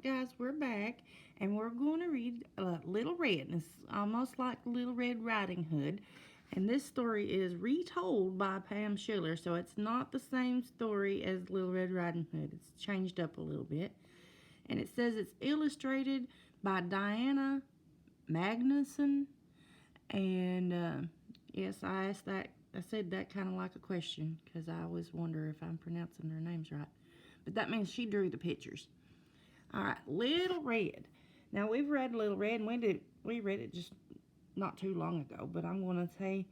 Alright guys, we're back and we're going to read Little Red. It's almost like Little Red Riding Hood. And this story is retold by Pam Schiller, so it's not the same story as Little Red Riding Hood. It's changed up a little bit. And it says it's illustrated by Diana Magnuson. And yes, I asked that. I said that kind of like a question because I always wonder if I'm pronouncing their names right. But that means she drew the pictures. All right, Little Red. Now, we've read Little Red, and we read it just not too long ago. But I'm going to say,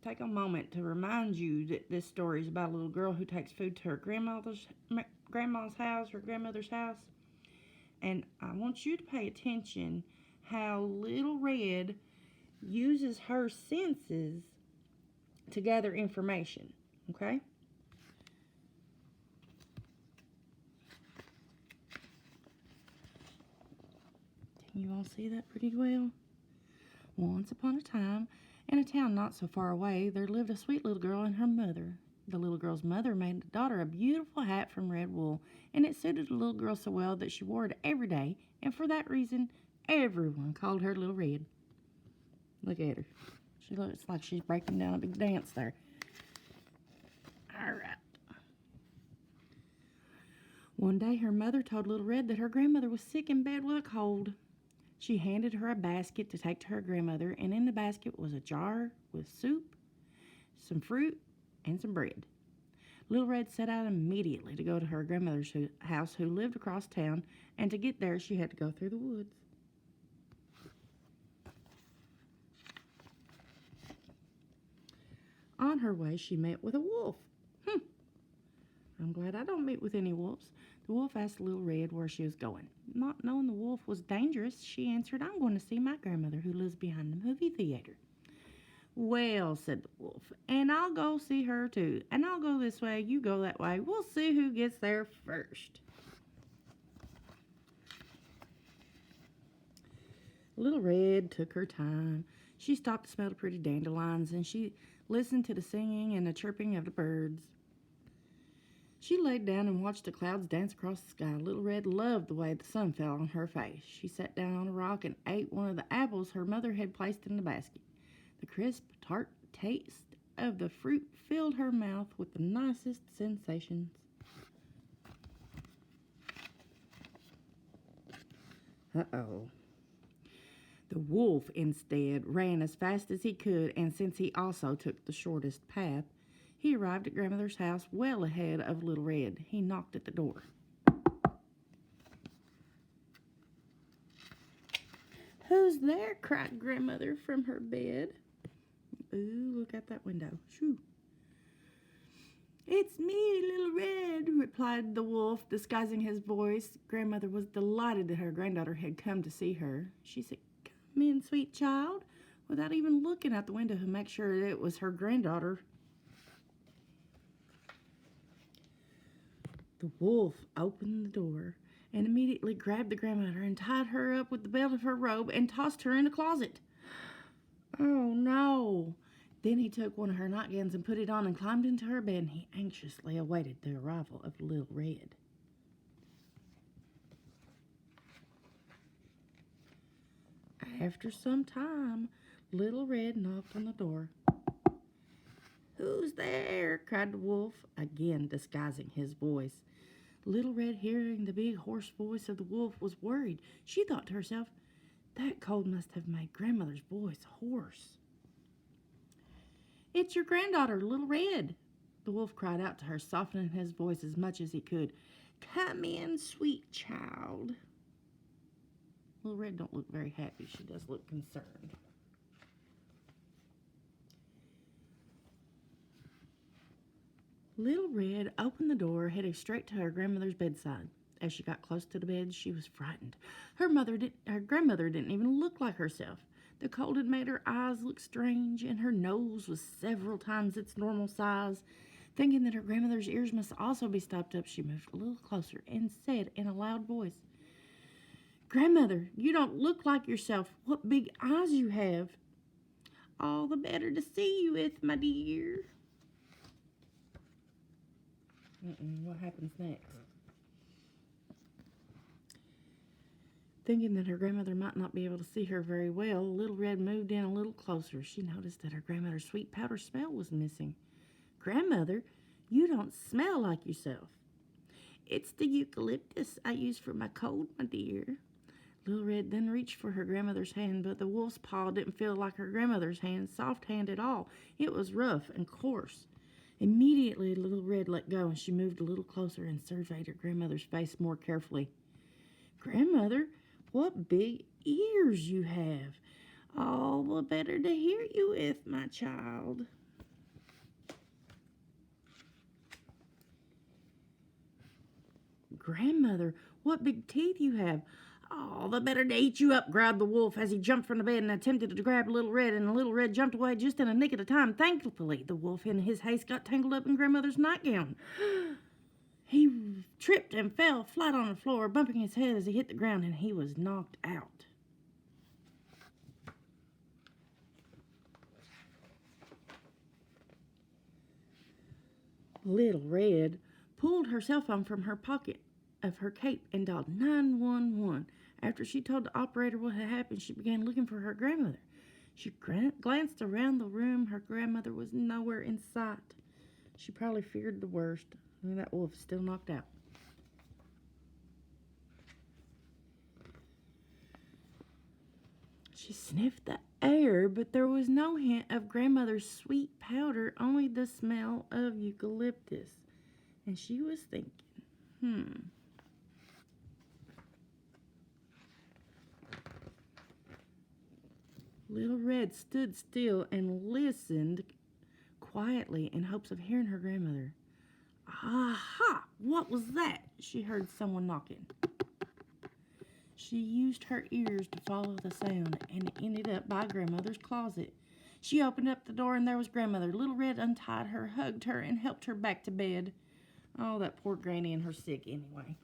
take a moment to remind you that this story is about a little girl who takes food to her grandma's house, her grandmother's house. And I want you to pay attention how Little Red uses her senses to gather information, okay? Can you all see that pretty well? Once upon a time, in a town not so far away, there lived a sweet little girl and her mother. The little girl's mother made the daughter a beautiful hat from red wool, and it suited the little girl so well that she wore it every day, and for that reason, everyone called her Little Red. Look at her. She looks like she's breaking down a big dance there. All right. One day, her mother told Little Red that her grandmother was sick in bed with a cold. She handed her a basket to take to her grandmother, and in the basket was a jar with soup, some fruit, and some bread. Little Red set out immediately to go to her grandmother's house, who lived across town, and to get there she had to go through the woods. On her way, she met with a wolf. I'm glad I don't meet with any wolves. The wolf asked Little Red where she was going. Not knowing the wolf was dangerous, she answered, I'm going to see my grandmother who lives behind the movie theater. Well, said the wolf, and I'll go see her too. And I'll go this way, you go that way. We'll see who gets there first. Little Red took her time. She stopped to smell the pretty dandelions, and she listened to the singing and the chirping of the birds. She laid down and watched the clouds dance across the sky. Little Red loved the way the sun fell on her face. She sat down on a rock and ate one of the apples her mother had placed in the basket. The crisp, tart taste of the fruit filled her mouth with the nicest sensations. Uh-oh. The wolf, instead, ran as fast as he could, and since he also took the shortest path, he arrived at Grandmother's house well ahead of Little Red. He knocked at the door. Who's there? Cried Grandmother from her bed. Ooh, look out that window. Shoo. It's me, Little Red, replied the wolf, disguising his voice. Grandmother was delighted that her granddaughter had come to see her. She said, Come in, sweet child, without even looking out the window to make sure that it was her granddaughter. The wolf opened the door and immediately grabbed the grandmother and tied her up with the belt of her robe and tossed her in the closet. Oh, no. Then he took one of her nightgowns and put it on and climbed into her bed, and he anxiously awaited the arrival of Little Red. After some time, Little Red knocked on the door. Who's there? Cried the wolf, again disguising his voice. Little Red, hearing the big hoarse voice of the wolf, was worried. She thought to herself, that cold must have made Grandmother's voice hoarse. It's your granddaughter, Little Red, the wolf cried out to her, softening his voice as much as he could. Come in, sweet child. Little Red don't look very happy. She does look concerned. Little Red opened the door, heading straight to her grandmother's bedside. As she got close to the bed, she was frightened. Her grandmother didn't even look like herself. The cold had made her eyes look strange, and her nose was several times its normal size. Thinking that her grandmother's ears must also be stopped up, she moved a little closer and said in a loud voice, Grandmother, you don't look like yourself. What big eyes you have. All the better to see you with, my dear. What happens next? Thinking that her grandmother might not be able to see her very well, Little Red moved in a little closer. She noticed that her grandmother's sweet powder smell was missing. "Grandmother, you don't smell like yourself." "It's the eucalyptus I use for my cold, my dear." Little Red then reached for her grandmother's hand, but the wolf's paw didn't feel like her grandmother's hand, soft hand at all. It was rough and coarse. Immediately, Little Red let go, and she moved a little closer and surveyed her grandmother's face more carefully. "Grandmother, what big ears you have! All the better to hear you with, my child." "Grandmother, what big teeth you have! All the better to eat you up," growled the wolf as he jumped from the bed and attempted to grab Little Red, and Little Red jumped away just in a nick of the time. Thankfully, the wolf in his haste got tangled up in Grandmother's nightgown. He tripped and fell flat on the floor, bumping his head as he hit the ground, and he was knocked out. Little Red pulled her cell phone from her pocket of her cape and dialed 911. After she told the operator what had happened, she began looking for her grandmother. She glanced around the room. Her grandmother was nowhere in sight. She probably feared the worst. That wolf is still knocked out. She sniffed the air, but there was no hint of Grandmother's sweet powder, only the smell of eucalyptus. And she was thinking, Little Red stood still and listened quietly in hopes of hearing her grandmother. "Aha! What was that?" She heard someone knocking. She used her ears to follow the sound and ended up by Grandmother's closet. She opened up the door and there was Grandmother. Little Red untied her, hugged her, and helped her back to bed. Oh, that poor Granny and her sick anyway.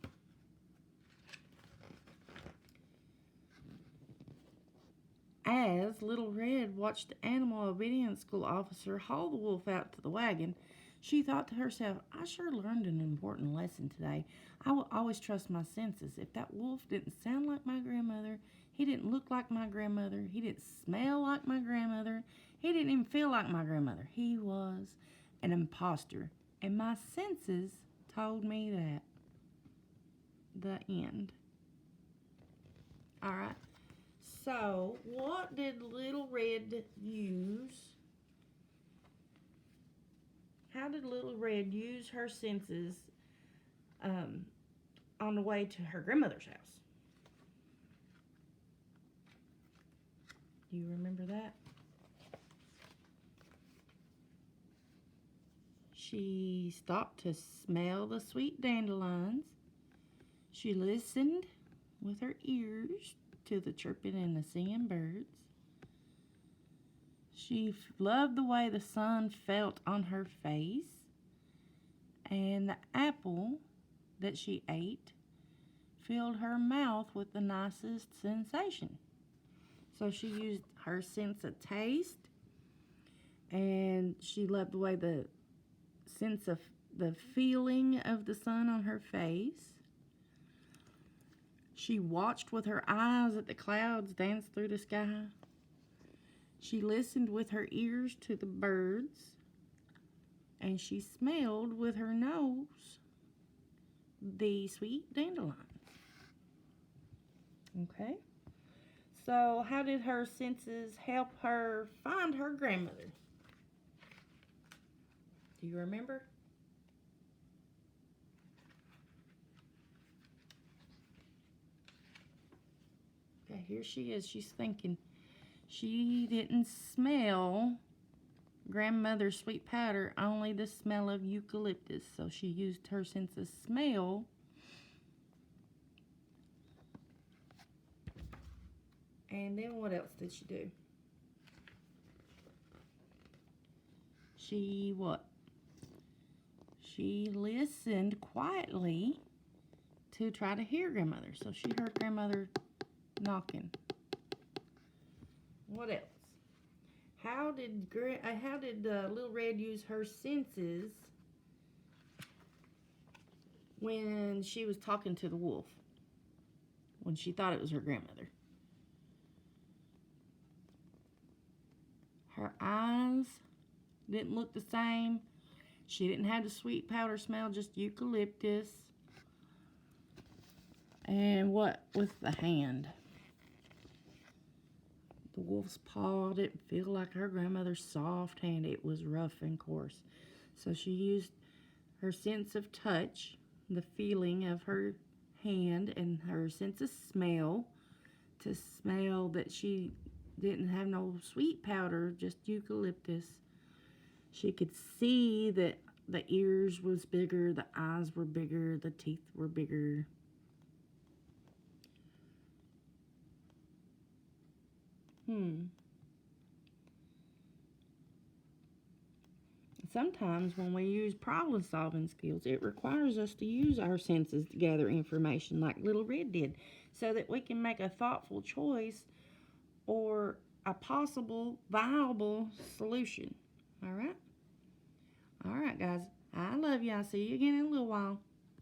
As Little Red watched the animal obedience school officer haul the wolf out to the wagon, she thought to herself, "I sure learned an important lesson today. I will always trust my senses. If that wolf didn't sound like my grandmother, he didn't look like my grandmother, he didn't smell like my grandmother, he didn't even feel like my grandmother. He was an imposter. And my senses told me that." The end. All right. So, what did Little Red use? How did Little Red use her senses on the way to her grandmother's house? Do you remember that? She stopped to smell the sweet dandelions. She listened with her ears to the chirping and the singing birds. She loved the way the sun felt on her face, and the apple that she ate filled her mouth with the nicest sensation. So she used her sense of taste, and she loved the way the sense of the feeling of the sun on her face. She watched with her eyes at the clouds dance through the sky. She listened with her ears to the birds, and she smelled with her nose the sweet dandelions. Okay? So, how did her senses help her find her grandmother? Do you remember? Okay, here she is. She's thinking. She didn't smell grandmother's sweet powder, only the smell of eucalyptus. So she used her sense of smell. And then what else did she do? She what? She listened quietly to try to hear grandmother. So she heard grandmother knocking. What else? How did Little Red use her senses when she was talking to the wolf? when she thought it was her grandmother. Her eyes didn't look the same. She didn't have the sweet powder smell, just eucalyptus. And what with the hand? The wolf's paw didn't feel like her grandmother's soft hand. It was rough and coarse. So she used her sense of touch, the feeling of her hand, and her sense of smell to smell that she didn't have no sweet powder, just eucalyptus. She could see that the ears was bigger, the eyes were bigger, the teeth were bigger. Sometimes when we use problem solving skills, it requires us to use our senses to gather information like Little Red did so that we can make a thoughtful choice or a possible viable solution. All right? All right, guys. I love you. I'll see you again in a little while.